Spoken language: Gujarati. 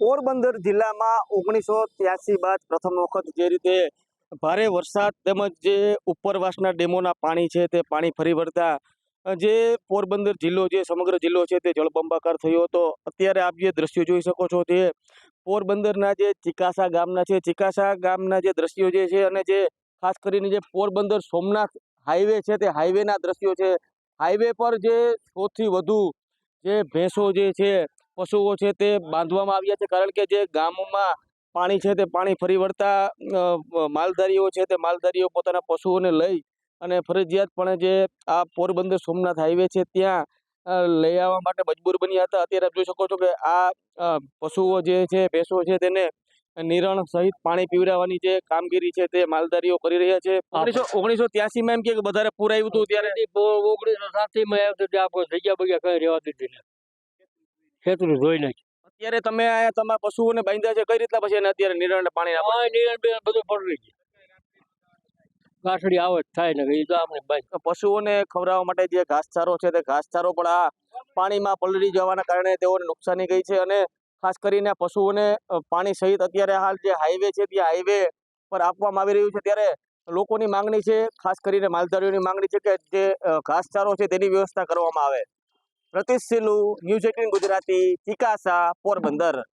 પોરબંદર જિલ્લામાં 1983 બાદ પ્રથમ વખત જે રીતે ભારે વરસાદ તેમજ જે ઉપરવાસના ડેમોના પાણી છે તે પાણી ફરી વળતા જે પોરબંદર જિલ્લો જે સમગ્ર જિલ્લો છે તે જળબંબાકાર થયો હતો। અત્યારે આપ જે દ્રશ્યો જોઈ શકો છો તે પોરબંદરના જે ચિકાસા ગામના છે। ચિકાસા ગામના જે દ્રશ્યો જે છે અને જે ખાસ કરીને જે પોરબંદર સોમનાથ હાઈવે છે તે હાઈવેના દ્રશ્યો છે। હાઈવે પર જે સૌથી વધુ જે ભેંસો જે છે પશુઓ છે તે બાંધવામાં આવ્યા છે, કારણ કે જે ગામમાં પાણી છે તે પાણી ફરી વળતા માલધારીઓ છે તે માલધારીઓ પોતાના પશુઓને લઈ અને ફરજિયાતપણે જે આ પોરબંદર સોમનાથ હાઈવે છે ત્યાં લઈ આવવા માટે મજબૂર બન્યા હતા। અત્યારે આપ જોઈ શકો છો કે આ પશુઓ જે છે ભેંસો છે તેને નિરણ સહિત પાણી પીવડાવવાની જે કામગીરી છે તે માલધારીઓ કરી રહ્યા છે। 1983 માં એમ કે વધારે પૂર આવ્યું હતું ત્યારે 1960 માં આવ્યું હતું, આપણે જગ્યા બગ્યા કઈ રહેવા દીધી ને ખેતરું ધોઈ નાખી। અત્યારે તમે આયા તમારા પશુઓને બાંધ્યા છે, કઈ રીતના પછી એને અત્યારે નિરણ પાણી આપો? બધું પડી ગયું, ગાંઠડી આવે જ થાય ને એ તો આપણે બાંધ। તો પશુઓને ખવડાવવા માટે જે ઘાસચારો છે તે ઘાસચારો પણ આ પાણીમાં પલળી જવાના કારણે તેઓને નુકસાની ગઈ છે અને ખાસ કરીને પશુઓને પાણી સહિત અત્યારે હાલ જે હાઈવે છે ત્યાં હાઈવે પર આપવામાં આવી રહ્યું છે। ત્યારે લોકોની માંગણી છે, ખાસ કરીને માલધારીઓની માંગણી છે કે જે ઘાસચારો છે તેની વ્યવસ્થા કરવામાં આવે। પ્રતિશ સિલુ, ન્યૂઝ 18 ગુજરાતી, ચિકાસા, પોરબંદર।